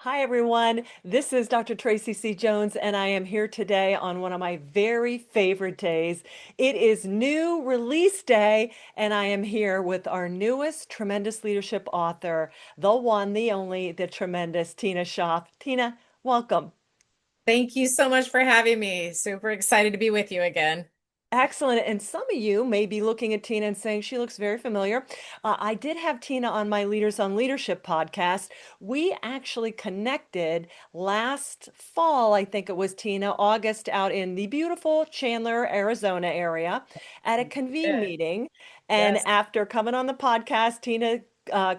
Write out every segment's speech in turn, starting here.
Hi, everyone. This is Dr. Tracey C. Jones, and I am here today on one of my very favorite days. It is new release day, and I am here with our newest tremendous leadership author, the one, the only, the tremendous Tina Schaaf. Tina, welcome. Thank you so much for having me. Super excited to be with you again. Excellent. And some of you may be looking at Tina and saying she looks very familiar. I did have Tina on my Leaders on Leadership podcast. We actually connected last fall, I think it was Tina, August, out in the beautiful Chandler, Arizona area at a convene Good. meeting. And Yes, after coming on the podcast, Tina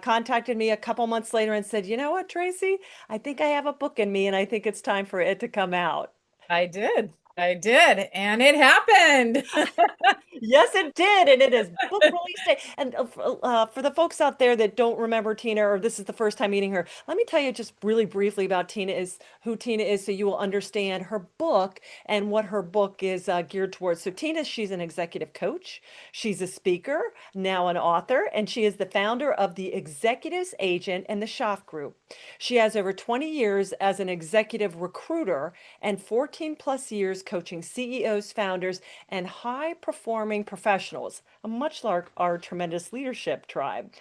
contacted me a couple months later and said, "You know what, Tracy? I think I have a book in me and I think it's time for it to come out." I did. I did. And it happened. Yes, it did, and it is book release day. And for the folks out there that don't remember Tina, or this is the first time meeting her, let me tell you just really briefly about Tina is who Tina is, so you will understand her book and what her book is geared towards. So Tina, she's an executive coach, she's a speaker, now an author, and she is the founder of the Executives Agent and the Schaaf Group. She has over 20 years as an executive recruiter and 14 plus years coaching CEOs, founders, and high performing professionals, much like our tremendous leadership tribe.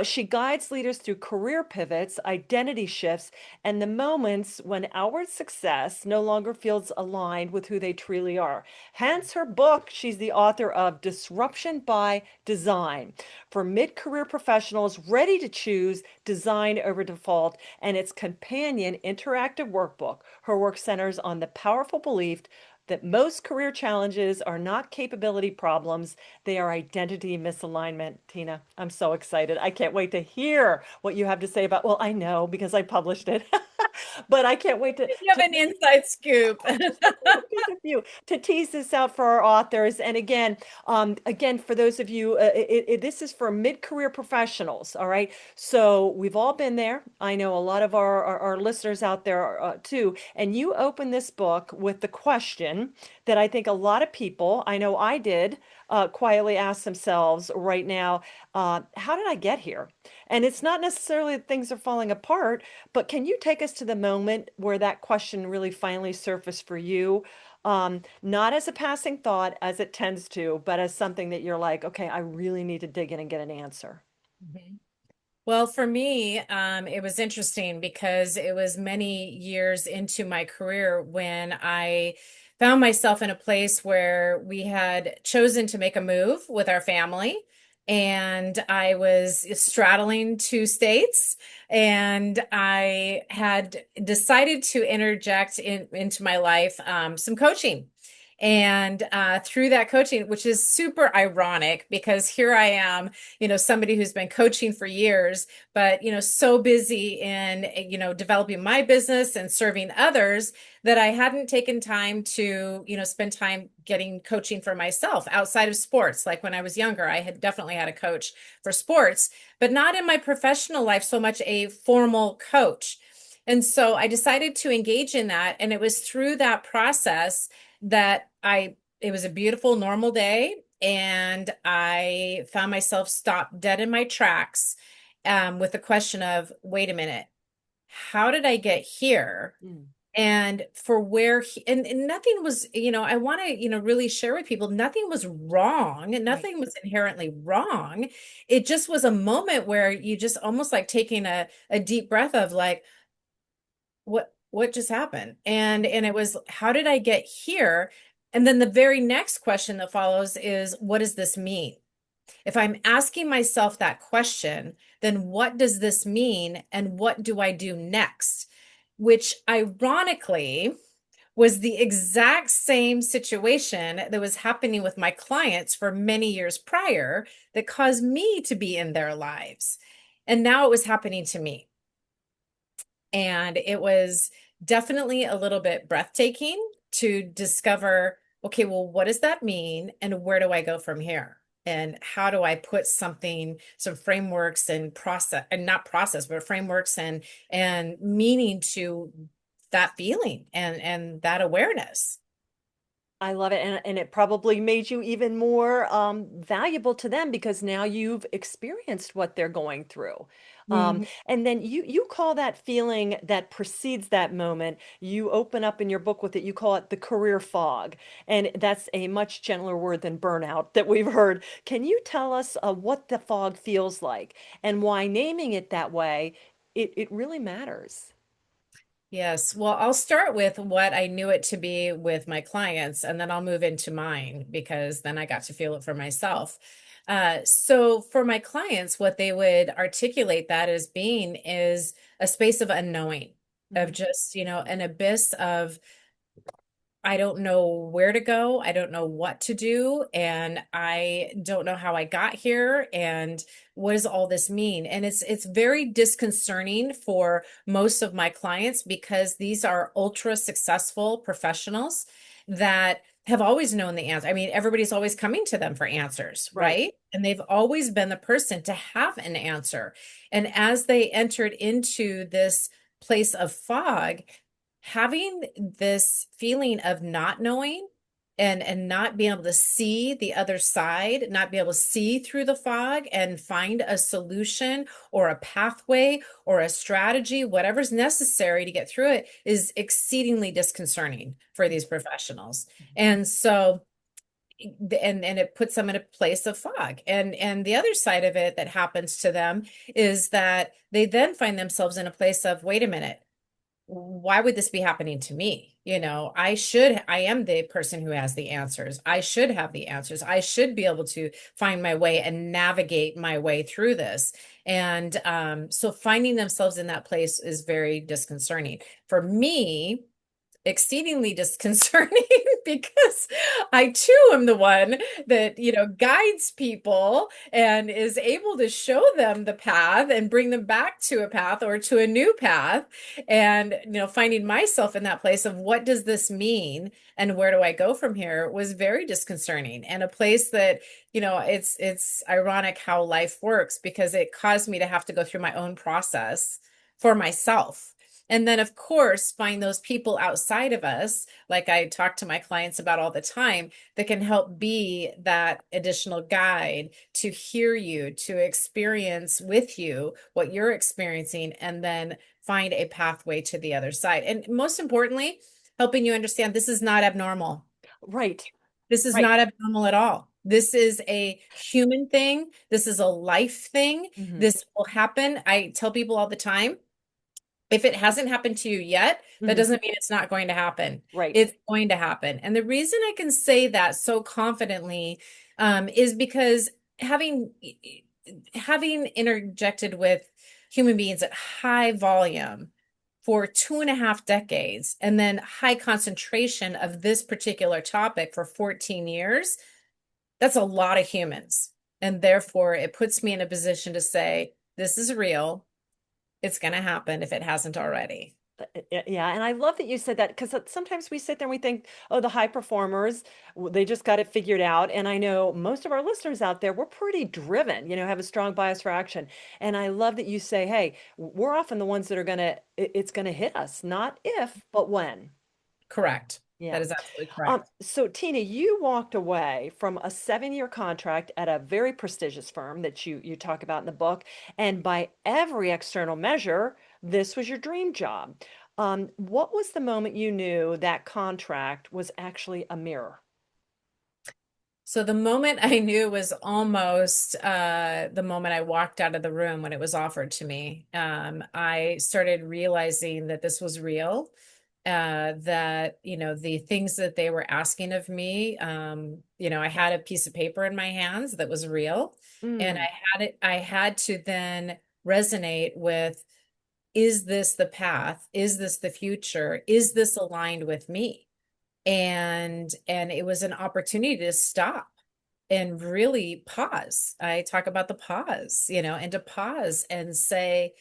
She guides leaders through career pivots, identity shifts, and the moments when outward success no longer feels aligned with who they truly are. Hence her book. She's the author of Disruption by Design for mid career professionals ready to choose design over default, and its companion interactive workbook. Her work centers on the powerful belief that most career challenges are not capability problems, they are identity misalignment. Tina, I'm so excited. I can't wait to hear what you have to say about, well, I know because I published it, but I can't wait You have to an inside scoop. just a few to tease this out for our authors. And again, for those of you, this is for mid-career professionals. All right. So we've all been there. I know a lot of our listeners out there too. And you open this book with the question that I think a lot of people, I know I did, quietly ask themselves right now, how did I get here? And it's not necessarily that things are falling apart, but can you take us to the moment where that question really finally surfaced for you? Not as a passing thought, as it tends to, but as something that you're like, okay, I really need to dig in and get an answer. Mhm. Well, for me, it was interesting because it was many years into my career when I found myself in a place where we had chosen to make a move with our family. And I was straddling two states, and I had decided to interject into my life some coaching. And through that coaching, which is super ironic because here I am, somebody who's been coaching for years, but, so busy in, developing my business and serving others that I hadn't taken time to, spend time getting coaching for myself outside of sports. Like when I was younger, I had definitely had a coach for sports, but not in my professional life so much a formal coach. And so I decided to engage in that. And it was through that process that it was a beautiful, normal day. And I found myself stopped dead in my tracks with the question of, wait a minute, how did I get here? Mm, And for and nothing was, I want to, really share with people, nothing was wrong. right. Nothing was inherently wrong. It just was a moment where you just almost like taking a deep breath of like, what just happened? And it was, how did I get here? And then the very next question that follows is, what does this mean? If I'm asking myself that question, then what does this mean? And what do I do next? Which ironically was the exact same situation that was happening with my clients for many years prior that caused me to be in their lives. And now it was happening to me. And it was definitely a little bit breathtaking to discover, okay, well, what does that mean? And where do I go from here? And how do I put some frameworks and process, and not process, but frameworks and meaning to that feeling and that awareness. I love it. And it probably made you even more valuable to them because now you've experienced what they're going through. Mhm. And then you call that feeling that precedes that moment, you open up in your book with it, you call it the career fog. And that's a much gentler word than burnout that we've heard. Can you tell us what the fog feels like and why naming it that way, it really matters? Yes. Well, I'll start with what I knew it to be with my clients, and then I'll move into mine because then I got to feel it for myself. So for my clients, what they would articulate that as being is a space of unknowing, of Mhm. just, an abyss of I don't know where to go. I don't know what to do. And I don't know how I got here. And what does all this mean? And it's very disconcerting for most of my clients because these are ultra successful professionals that have always known the answer. I mean, everybody's always coming to them for answers, Right. right? And they've always been the person to have an answer. And as they entered into this place of fog, having this feeling of not knowing and not being able to see the other side, not be able to see through the fog and find a solution or a pathway or a strategy, whatever's necessary to get through it is exceedingly disconcerting for these professionals. And so and it puts them in a place of fog. And the other side of it that happens to them is that they then find themselves in a place of, wait a minute, why would this be happening to me? I am the person who has the answers. I should have the answers. I should be able to find my way and navigate my way through this. And so finding themselves in that place is very disconcerting. For me, exceedingly disconcerting because I too am the one that, guides people and is able to show them the path and bring them back to a path or to a new path. And, finding myself in that place of what does this mean and where do I go from here was very disconcerting and a place that, it's ironic how life works because it caused me to have to go through my own process for myself. And then, of course, find those people outside of us, like I talk to my clients about all the time, that can help be that additional guide to hear you, to experience with you what you're experiencing, and then find a pathway to the other side. And most importantly, helping you understand this is not abnormal. Right. This is Right. not abnormal at all. This is a human thing. This is a life thing. Hmm. This will happen. I tell people all the time, if it hasn't happened to you yet, that Hmm. doesn't mean it's not going to happen. Right. It's going to happen. And the reason I can say that so confidently is because having having interjected with human beings at high volume for 2.5 decades and then high concentration of this particular topic for 14 years, that's a lot of humans. And therefore, it puts me in a position to say, this is real. It's going to happen if it hasn't already. Yeah, and I love that you said that because sometimes we sit there and we think, oh, the high performers, they just got it figured out. And I know most of our listeners out there, we're pretty driven, have a strong bias for action. And I love that you say, hey, we're often the ones that are it's gonna hit us, not if, but when. Correct. That Yeah. is absolutely correct. So Tina, you walked away from a 7-year contract at a very prestigious firm that you talk about in the book, and by every external measure, this was your dream job. What was the moment you knew that contract was actually a mirror? So the moment I knew was almost the moment I walked out of the room when it was offered to me. I started realizing that this was real, that, the things that they were asking of me, I had a piece of paper in my hands that was real. And Mm, I had to then resonate with, is this the path? Is this the future? Is this aligned with me? And it was an opportunity to stop and really pause. I talk about the pause, and to pause and say,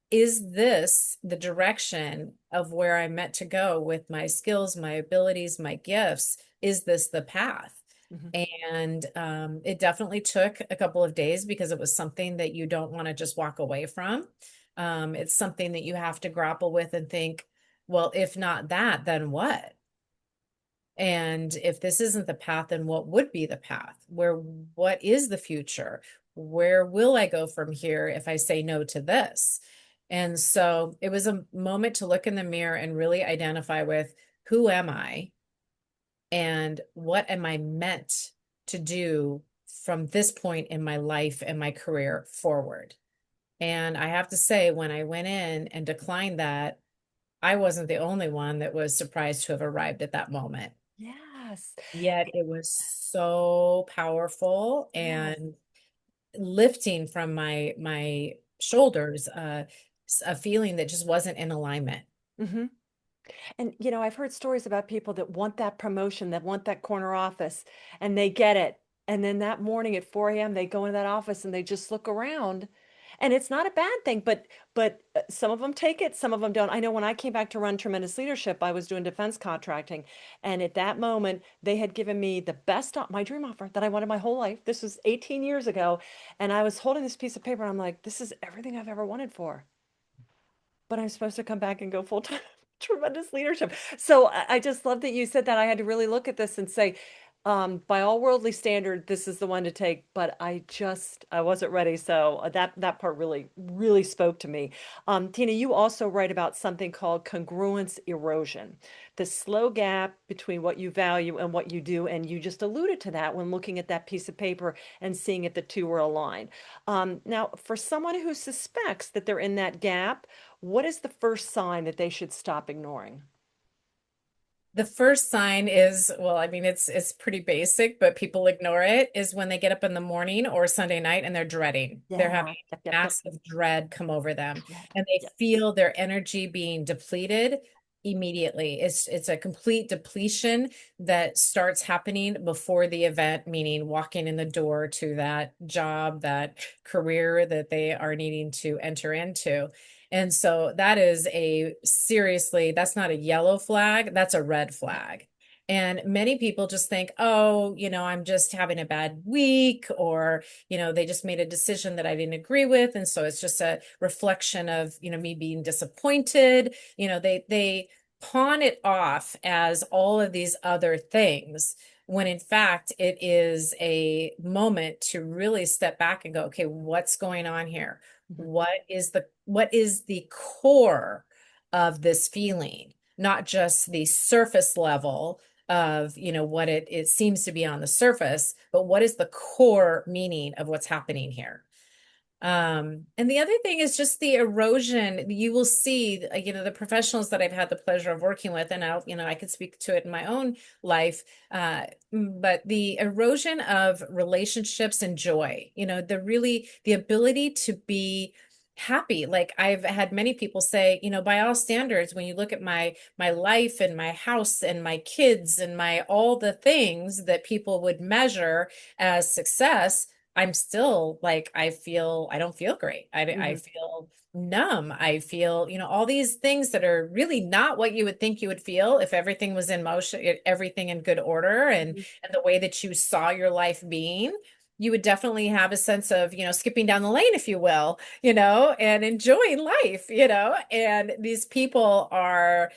is this the direction of where I'm meant to go with my skills, my abilities, my gifts? Is this the path? mhm. And it definitely took a couple of days because it was something that you don't want to just walk away from. It's something that you have to grapple with and think, well, if not that, then what? And if this isn't the path, then what would be the path? What is the future? Where will I go from here if I say no to this? And so it was a moment to look in the mirror and really identify with, who am I and what am I meant to do from this point in my life and my career forward? And I have to say, when I went in and declined that, I wasn't the only one that was surprised to have arrived at that moment. Yes. Yet it was so powerful Yes. and lifting from my shoulders, a feeling that just wasn't in alignment. Hmm. And I've heard stories about people that want that promotion, that want that corner office, and they get it. And then that morning at 4 a.m., they go into that office and they just look around. And it's not a bad thing, but some of them take it, some of them don't. I know when I came back to run Tremendous Leadership, I was doing defense contracting, and at that moment, they had given me the best, my dream offer that I wanted my whole life. This was 18 years ago, and I was holding this piece of paper, and I'm like, this is everything I've ever wanted for, but I'm supposed to come back and go full time. Tremendous leadership. So I just love that you said that. I had to really look at this and say, by all worldly standard, this is the one to take. But I wasn't ready. So that part really spoke to me. Tina, you also write about something called congruence erosion, the slow gap between what you value and what you do. And you just alluded to that when looking at that piece of paper and seeing if the two were aligned. Now, for someone who suspects that they're in that gap, what is the first sign that they should stop ignoring? The first sign is, well, I mean, it's pretty basic, but people ignore it, is when they get up in the morning or Sunday night and they're dreading. They're having Yeah, yep. massive dread come over them Dread. and they Yep. feel their energy being depleted immediately. It's a complete depletion that starts happening before the event, meaning walking in the door to that job, that career that they are needing to enter into. And so that is that's not a yellow flag, that's a red flag. And many people just think, oh, I'm just having a bad week, or, they just made a decision that I didn't agree with. And so it's just a reflection of, me being disappointed. They pawn it off as all of these other things, when in fact it is a moment to really step back and go, okay, what's going on here? Mhm. What is the core of this feeling, not just the surface level of what it seems to be on the surface, but what is the core meaning of what's happening here. And the other thing is just the erosion. You will see, the professionals that I've had the pleasure of working with, and I could speak to it in my own life, but the erosion of relationships and joy, the ability to be happy. Like, I've had many people say, by all standards, when you look at my life and my house and my kids and my all the things that people would measure as success, I'm still like, I don't feel great. I Mhm. feel numb. I feel, all these things that are really not what you would think you would feel if everything was in motion, everything in good order, Mhm. and the way that you saw your life being. You would definitely have a sense of, skipping down the lane, if you will, and enjoying life, and these people are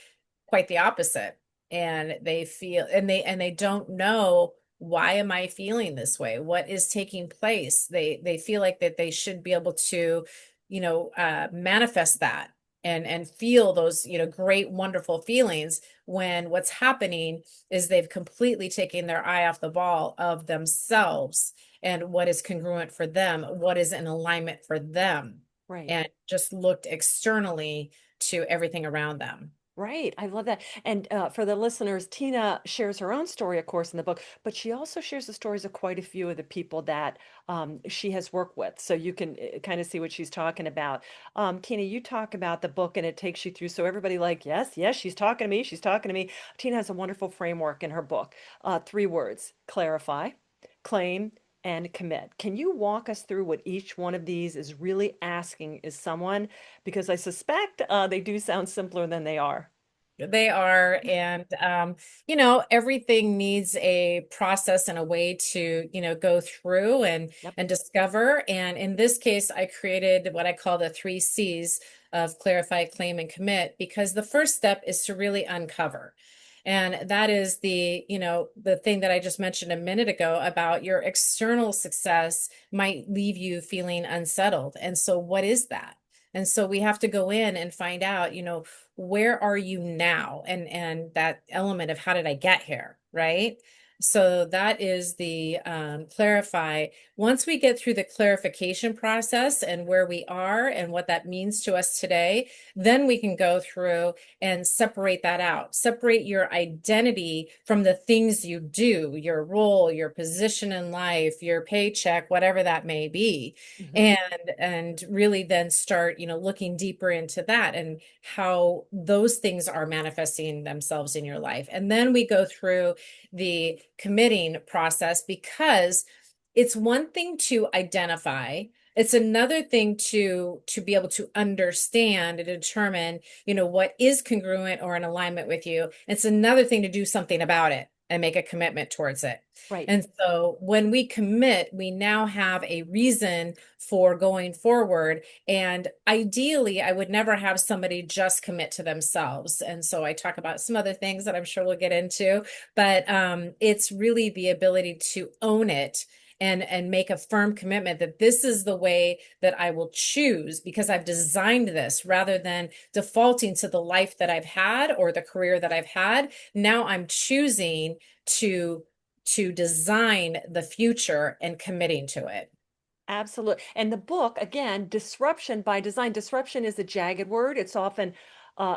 quite the opposite, and they don't know, why am I feeling this way, what is taking place. They feel like that they should be able to manifest that and feel those great wonderful feelings, when what's happening is they've completely taken their eye off the ball of themselves and what is congruent for them, what is in alignment for them, Right. and just looked externally to everything around them. Right. I love that. And for the listeners, Tina shares her own story, of course, in the book, but she also shares the stories of quite a few of the people that she has worked with. So you can kind of see what she's talking about. Tina, you talk about the book and it takes you through. So everybody like, yes, yes, she's talking to me. She's talking to me. Tina has a wonderful framework in her book. Three words: clarify, claim, and commit. Can you walk us through what each one of these is really asking is someone? Because I suspect they do sound simpler than they are. They are, and everything needs a process and a way to, go through and Yep. discover. And in this case, I created what I call the 3 C's of clarify, claim, and commit, because the first step is to really uncover. And that is the thing that I just mentioned a minute ago about your external success might leave you feeling unsettled. And so what is that? And so we have to go in and find out, where are you now? And that element of how did I get here, right? So that is the clarify. Once we get through the clarification process and where we are and what that means to us today, then we can go through and separate that out. Separate your identity from the things you do, your role, your position in life, your paycheck, whatever that may be. Mhm. And really then start, looking deeper into that and how those things are manifesting themselves in your life. And then we go through the committing process, because it's one thing to identify, it's another thing to be able to understand and determine, what is congruent or in alignment with you. It's another thing to do something about it and make a commitment towards it. Right. And so when we commit, we now have a reason for going forward. And ideally, I would never have somebody just commit to themselves. And so I talk about some other things that I'm sure we'll get into, but it's really the ability to own it and make a firm commitment that this is the way that I will choose because I've designed this, rather than defaulting to the life that I've had or the career that I've had. Now I'm choosing to design the future and committing to it. Absolutely. And the book, again, disruption by design. Disruption is a jagged word. It's often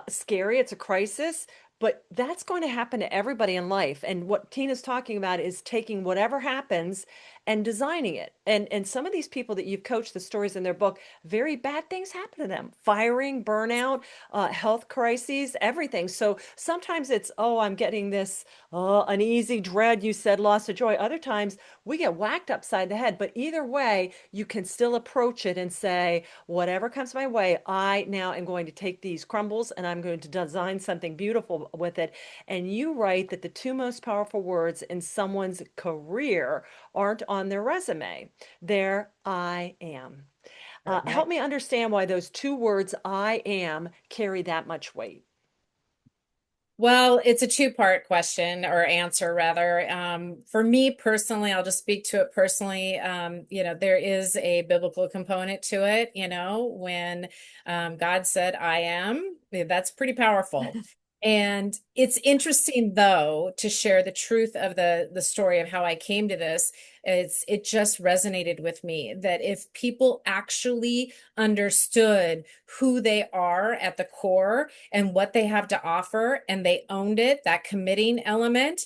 scary. It's a crisis, but that's going to happen to everybody in life. And what Tina's talking about is taking whatever happens and designing it. And some of these people that you've coached, the stories in their book, very bad things happen to them. Firing, burnout, health crises, everything. So sometimes it's, oh, I'm getting this uneasy dread, you said, loss of joy. Other times we get whacked upside the head. But either way, you can still approach it and say, whatever comes my way, I now am going to take these crumbles and I'm going to design something beautiful with it. And you write that the two most powerful words in someone's career aren't on their resume. They're I am. Help Correct. me understand why those two words, I am, carry that much weight. Well, it's a two-part question or answer rather. For me personally, I'll just speak to it personally. There is a biblical component to it, when God said, I am, that's pretty powerful. And it's interesting though to share the truth of the story of how I came to this. It just resonated with me that if people actually understood who they are at the core and what they have to offer, and they owned it, that committing element,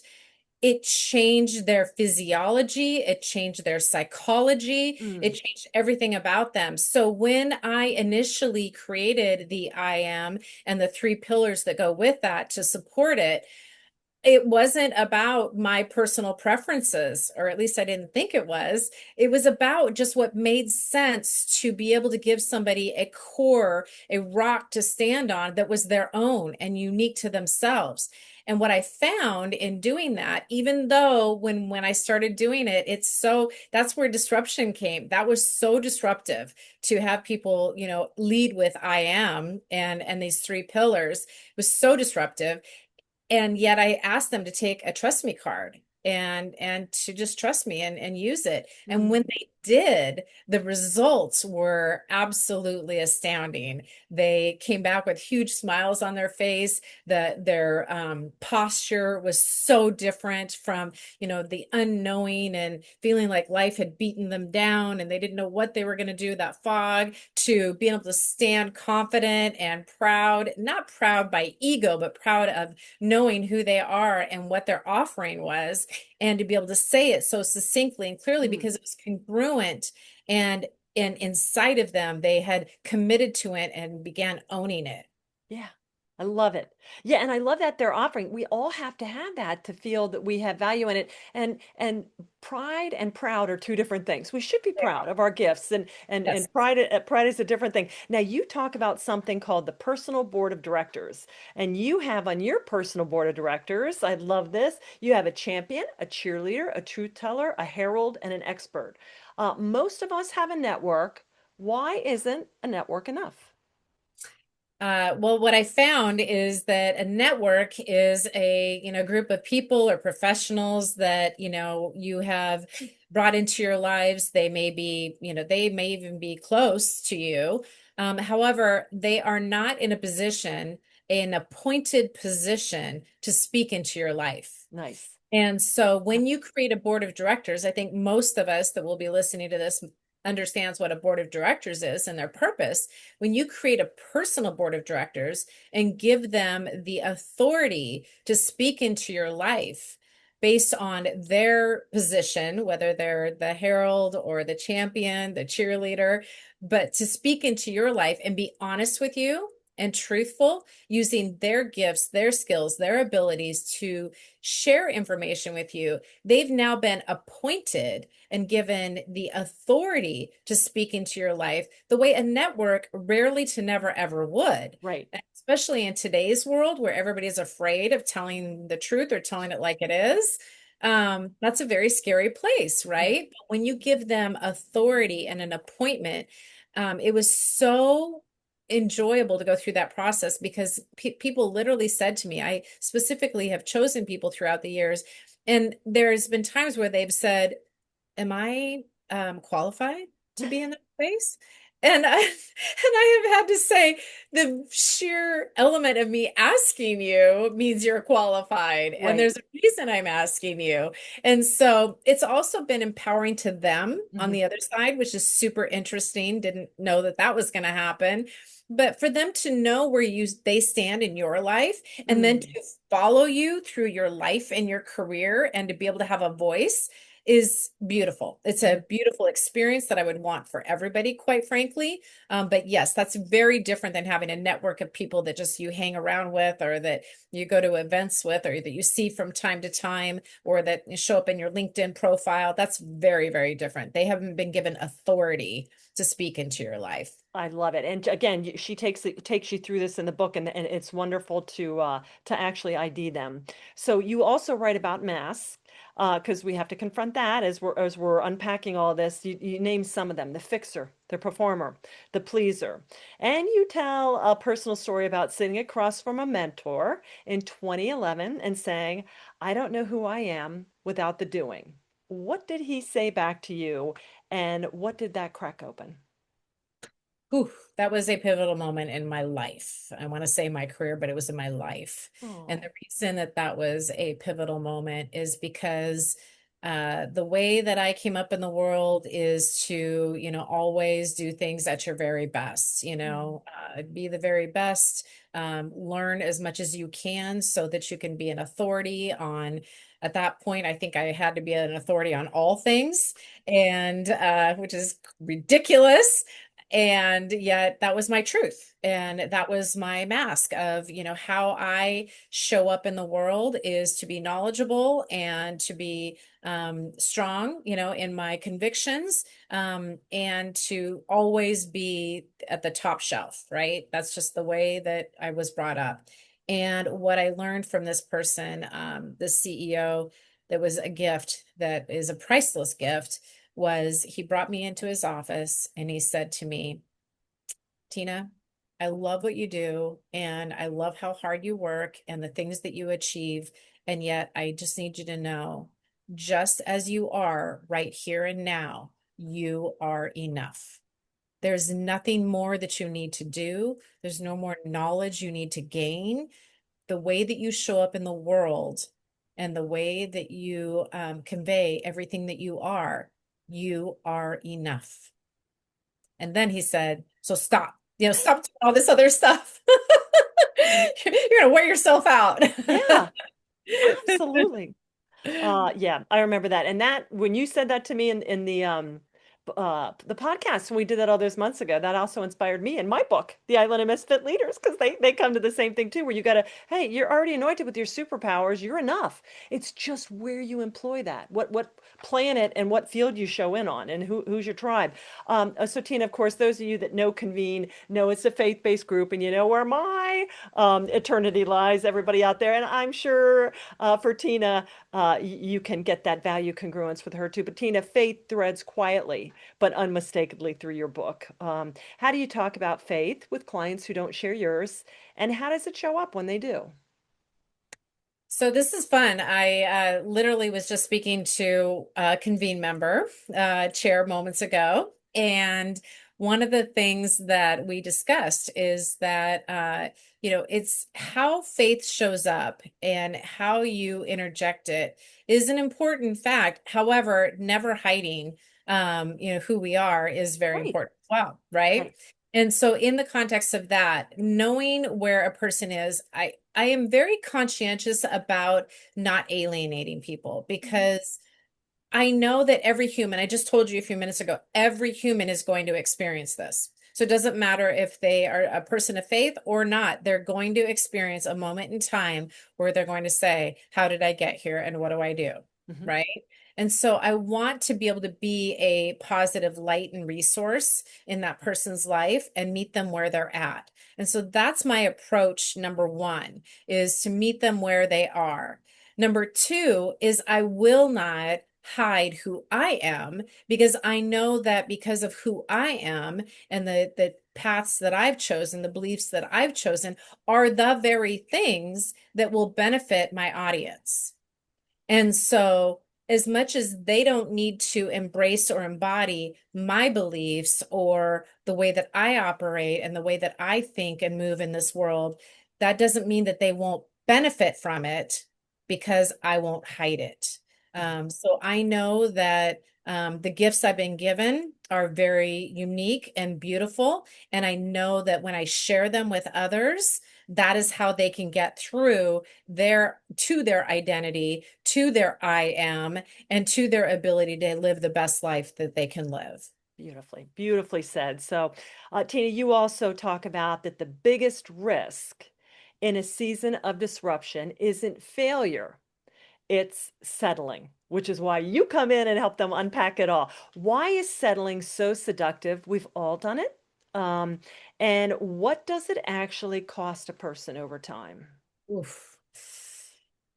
it changed their physiology, it changed their psychology, it Mm, changed everything about them. So when I initially created the I am and the three pillars that go with that to support it, it wasn't about my personal preferences, or at least I didn't think it was. It was about just what made sense to be able to give somebody a core, a rock to stand on that was their own and unique to themselves. And what I found in doing that, even though when I started doing it, that's where disruption came. That was so disruptive to have people, lead with I am and these three pillars. It was so disruptive, and yet I asked them to take a trust me card and to just trust me and use it. And when mm, they did, the results were absolutely astounding. They came back with huge smiles on their face. Their posture was so different from, the unknowing and feeling like life had beaten them down and they didn't know what they were going to do, that fog, to being able to stand confident and proud, not proud by ego, but proud of knowing who they are and what their offering was, and to be able to say it so succinctly and clearly mm. because it was congruent, and inside of them they had committed to it and began owning it. Yeah, I love it. Yeah, and I love that they're offering. We all have to have that to feel that we have value in it. And pride and proud are two different things. We should be proud of our gifts, Yes. and pride is a different thing. Now you talk about something called the personal board of directors, and you have on your personal board of directors, I love this. You have a champion, a cheerleader, a truth teller, a herald, and an expert. Most of us have a network. Why isn't a network enough? Well, what I found is that a network is a, group of people or professionals that, you have brought into your lives. They may be, they may even be close to you. However, they are not in a position, an appointed position to speak into your life. Nice. And so when you create a board of directors, I think most of us that will be listening to this understands what a board of directors is and their purpose. When you create a personal board of directors and give them the authority to speak into your life based on their position, whether they're the herald or the champion, the cheerleader, but to speak into your life and be honest with you and truthful, using their gifts, their skills, their abilities to share information with you, they've now been appointed and given the authority to speak into your life the way a network rarely to never ever would. Right. Especially in today's world where everybody's afraid of telling the truth or telling it like it is. That's a very scary place, Yeah. right? But when you give them authority and an appointment, it was so enjoyable to go through that process because people literally said to me, I specifically have chosen people throughout the years, and there's been times where they've said, am I qualified to be in that space? And I, and I have had to say the sheer element of me asking you means you're qualified. And Right. there's a reason I'm asking you. And so it's also been empowering to them on Hmm. the other side, which is super interesting. Didn't know that that was going to happen. But for them to know where they stand in your life and then Mm. to follow you through your life and your career and to be able to have a voice is beautiful. It's Mhm. a beautiful experience that I would want for everybody, quite frankly. But yes, that's very different than having a network of people that just you hang around with or that you go to events with or that you see from time to time or that you show up in your LinkedIn profile. That's very, very different. They haven't been given authority to speak into your life. I love it. And again, she takes you through this in the book, and it's wonderful to actually ID them. So you also write about masks, because we have to confront that as we're unpacking all this. You name some of them: the fixer, the performer, the pleaser, and you tell a personal story about sitting across from a mentor in 2011 and saying, "I don't know who I am without the doing." What did he say back to you, and what did that crack open? Whew, that was a pivotal moment in my life. I want to say my career, but it was in my life. And Oh. the reason that that was a pivotal moment is because the way that I came up in the world is to, always do things at your very best, Mm. be the very best, learn as much as you can so that you can be an authority on. At that point, I think I had to be an authority on all things, and which is ridiculous, and yet that was my truth. And that was my mask of, how I show up in the world is to be knowledgeable and to be strong, in my convictions, and to always be at the top shelf, right? That's just the way that I was brought up. And what I learned from this person, this CEO, that was a gift, that is a priceless gift, was he brought me into his office and he said to me, Tina, I love what you do and I love how hard you work and the things that you achieve. And yet I just need you to know, just as you are right here and now, you are enough. There's nothing more that you need to do. There's no more knowledge you need to gain. The way that you show up in the world and the way that you convey everything that you are enough. And then he said, so stop, stop doing all this other stuff. You're going to wear yourself out. Yeah, absolutely. Yeah, I remember that. And that when you said that to me in the podcast when we did that all those months ago, that also inspired me in my book, The Island of Misfit Leaders, because they come to the same thing too, where you gotta, hey, you're already anointed with your superpowers, you're enough. It's just where you employ that, what planet and what field you show in on, and who's your tribe. So Tina, of course, those of you that know Convene know it's a faith-based group, and you know where my eternity lies, everybody out there. And I'm sure for Tina, you can get that value congruence with her too. But Tina, faith threads quietly but unmistakably through your book. How do you talk about faith with clients who don't share yours, and how does it show up when they do? So this is fun. I literally was just speaking to a Convene member, chair moments ago, and one of the things that we discussed is that it's how faith shows up and how you interject it is an important fact. However, never hiding, who we are is very Right, important as well, right? right. And so in the context of that, knowing where a person is, I am very conscientious about not alienating people Mhm. because I know that every human, I just told you a few minutes ago, every human is going to experience this. So it doesn't matter if they are a person of faith or not, they're going to experience a moment in time where they're going to say, how did I get here and what do I do? Mhm. Right. And so I want to be able to be a positive light and resource in that person's life and meet them where they're at. And so that's my approach. Number one is to meet them where they are. Number two is I will not hide who I am because I know that because of who I am and the paths that I've chosen, the beliefs that I've chosen are the very things that will benefit my audience. And so, as much as they don't need to embrace or embody my beliefs or the way that I operate and the way that I think and move in this world, that doesn't mean that they won't benefit from it because I won't hide it. So I know that the gifts I've been given are very unique and beautiful. And I know that when I share them with others, that is how they can get through their identity, to their I am, and to their ability to live the best life that they can live. Beautifully, beautifully said. So, Tina, you also talk about that the biggest risk in a season of disruption isn't failure, it's settling, which is why you come in and help them unpack it all. Why is settling so seductive? We've all done it. Um, and what does it actually cost a person over time? Oof.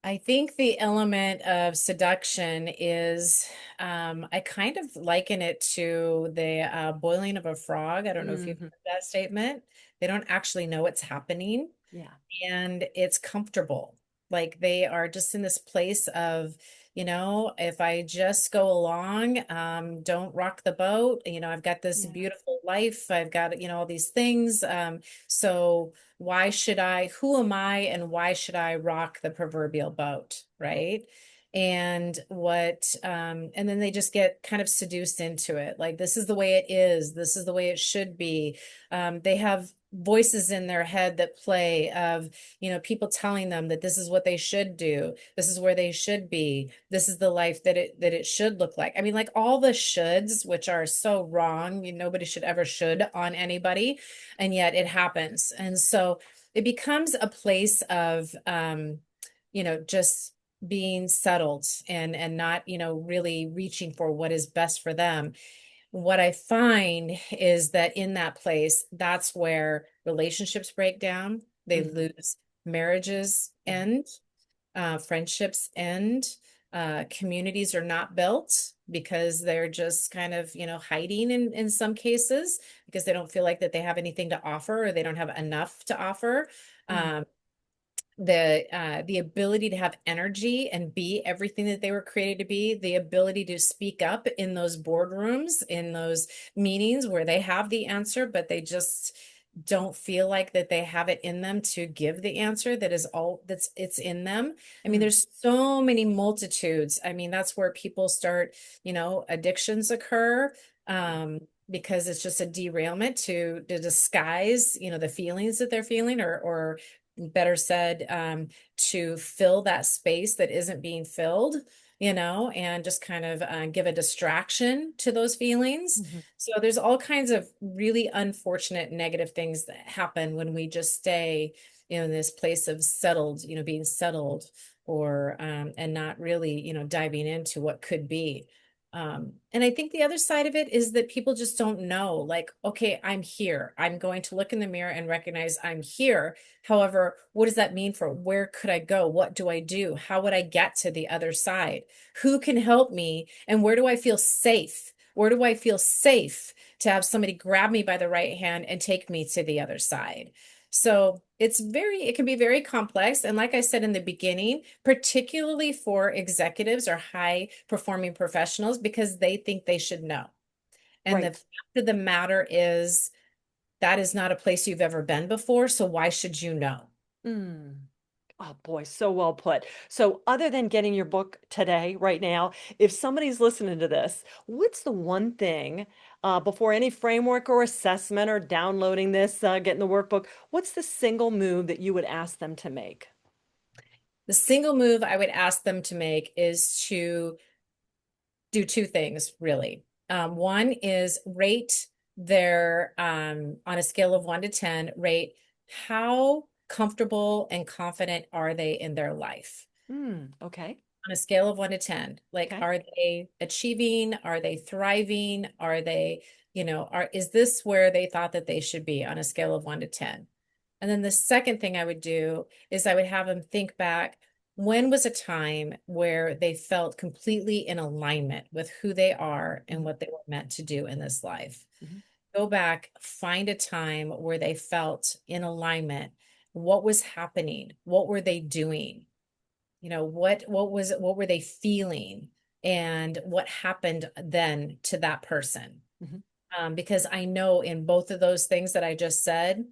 I think the element of seduction is, I kind of liken it to the boiling of a frog. I don't know if you've Hmm. heard that statement. They don't actually know what's happening Yeah. and it's comfortable. Like they are just in this place of, if I just go along, don't rock the boat. I've got this Yeah. beautiful life. I've got, all these things. So why should I, who am I and why should I rock the proverbial boat? Right. And then they just get kind of seduced into it. Like, this is the way it is. This is the way it should be. They have voices in their head that play of, people telling them that this is what they should do. This is where they should be. This is the life that it should look like. I mean, like all the shoulds, which are so wrong. Nobody should ever should on anybody. And yet it happens. And so it becomes a place of, just being settled and not, really reaching for what is best for them. What I find is that in that place, that's where relationships break down, they Hmm. lose, marriages end, friendships end, communities are not built because they're just kind of, hiding in some cases because they don't feel like that they have anything to offer or they don't have enough to offer. Hmm. Um, the ability to have energy and be everything that they were created to be, the ability to speak up in those boardrooms, in those meetings where they have the answer, but they just don't feel like that they have it in them to give the answer that is all that's it's in them. I mean, Hmm. there's so many multitudes. I mean, that's where people start, addictions occur. Because it's just a derailment to disguise, the feelings that they're feeling, or better said, to fill that space that isn't being filled, and just kind of give a distraction to those feelings. Hmm. So there's all kinds of really unfortunate negative things that happen when we just stay, in this place of settled, being settled, or and not really, diving into what could be. And I think the other side of it is that people just don't know, like, okay, I'm here. I'm going to look in the mirror and recognize I'm here. However, what does that mean for where could I go? What do I do? How would I get to the other side? Who can help me? And where do I feel safe? Where do I feel safe to have somebody grab me by the right hand and take me to the other side? So it can be very complex. And like I said in the beginning, particularly for executives or high performing professionals, because they think they should know. And the Right. fact of the matter is, that is not a place you've ever been before. So why should you know? Mm. Oh boy, so well put. So, other than getting your book today, right now, if somebody's listening to this, what's the one thing before any framework or assessment or downloading this, getting the workbook, what's the single move that you would ask them to make? The single move I would ask them to make is to do two things, really. One is rate on a scale of 1 to 10, rate how comfortable and confident are they in their life Okay. on a scale of 1 to 10. Like, Okay. are they achieving? Are they thriving? Are they, is this where they thought that they should be on a scale of 1 to 10? And then the second thing I would do is I would have them think back, when was a time where they felt completely in alignment with who they are and Mhm, what they were meant to do in this life? mhm, Go back, find a time where they felt in alignment. What was happening? What were they doing? What were they feeling? And what happened then to that person? mhm. Because I know in both of those things that I just said,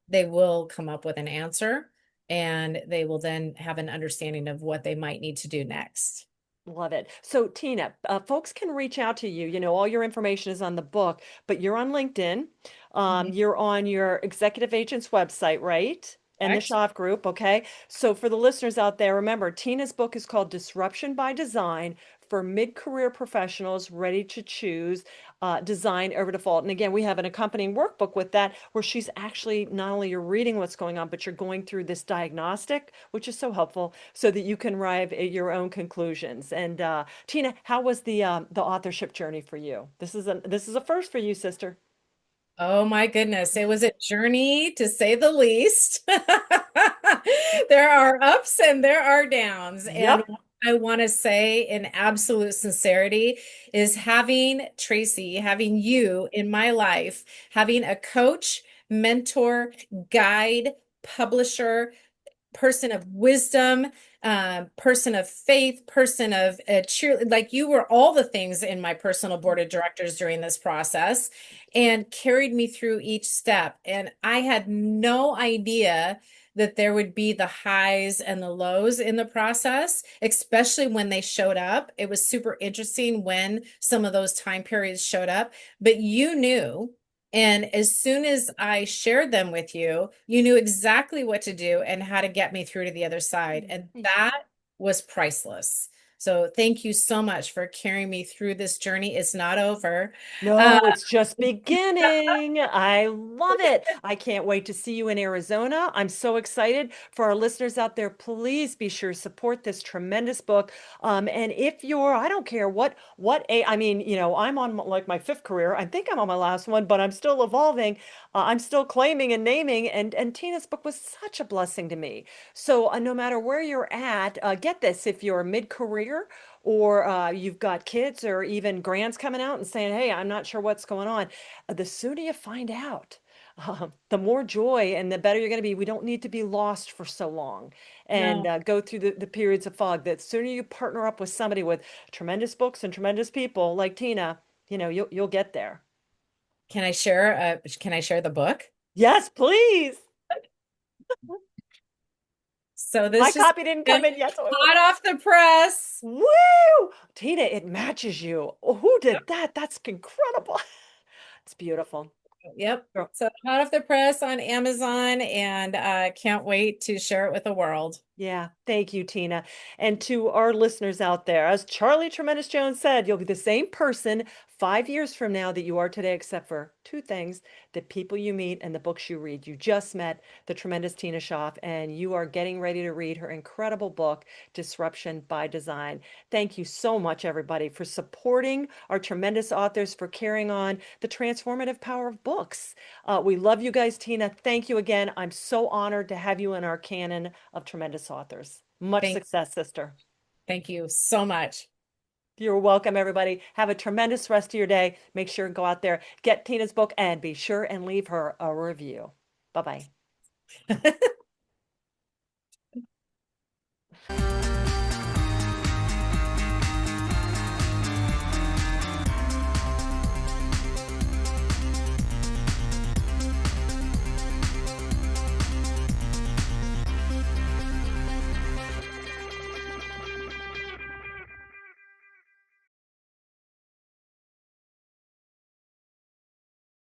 they will come up with an answer and they will then have an understanding of what they might need to do next. Love it. So, Tina, folks can reach out to you. You know, all your information is on the book, but you're on LinkedIn. Mhm. You're on your executive agent's website, right? And the Correct? Schaaf Group. Okay. So, for the listeners out there, remember, Tina's book is called Disruption by Design for Mid-Career Professionals Ready to Choose Design Over Default. And again, we have an accompanying workbook with that where she's actually not only you're reading what's going on, but you're going through this diagnostic, which is so helpful so that you can arrive at your own conclusions. And Tina, how was the authorship journey for you? This is a first for you, sister. Oh my goodness. It was a journey to say the least. There are ups and there are downs. And Yep. what I want to say in absolute sincerity is having Tracey, having you in my life, having a coach, mentor, guide, publisher, person of wisdom, person of faith, person of cheer. Like, you were all the things in my personal board of directors during this process and carried me through each step. And I had no idea that there would be the highs and the lows in the process, especially when they showed up. It was super interesting when some of those time periods showed up, but you knew. And as soon as I shared them with you, you knew exactly what to do and how to get me through to the other side. And Thank you. that was priceless. So thank you so much for carrying me through this journey. It's not over. Uh, No, it's just beginning. I love it. I can't wait to see you in Arizona. I'm so excited. For our listeners out there, please be sure to support this tremendous book. And if you're, I don't care I mean, I'm on like my fifth career. I think I'm on my last one, but I'm still evolving. I'm still claiming and naming. And Tina's book was such a blessing to me. So no matter where you're at, get this, if you're mid-career or you've got kids or even grands coming out and saying, "Hey, I'm not sure what's going on," the sooner you find out, the more joy and the better you're going to be. We don't need to be lost for so long and no, go through the periods of fog. The sooner you partner up with somebody with tremendous books and tremendous people like Tina, you'll get there. can I share the book? Yes, please. So My this just copy didn't come came in yet, so I will. hot off the press. Woo! Tina, it matches you. Oh, who did that? That's incredible. It's beautiful. Yep. Girl. So hot off the press on Amazon, and can't wait to share it with the world. Yeah, thank you, Tina. And to our listeners out there, as Charlie Tremendous Jones said, you'll be the same person 5 years from now that you are today, except for two things: the people you meet and the books you read. You just met the tremendous Tina Schaaf, and you are getting ready to read her incredible book, Disruption by Design. Thank you so much, everybody, for supporting our tremendous authors, for carrying on the transformative power of books. We love you guys, Tina. Thank you again. I'm so honored to have you in our canon of tremendous authors. Much Thank, success, sister. thank you so much. You're welcome, everybody. Have a tremendous rest of your day. Make sure and go out there, get Tina's book, and be sure and leave her a review. Bye bye.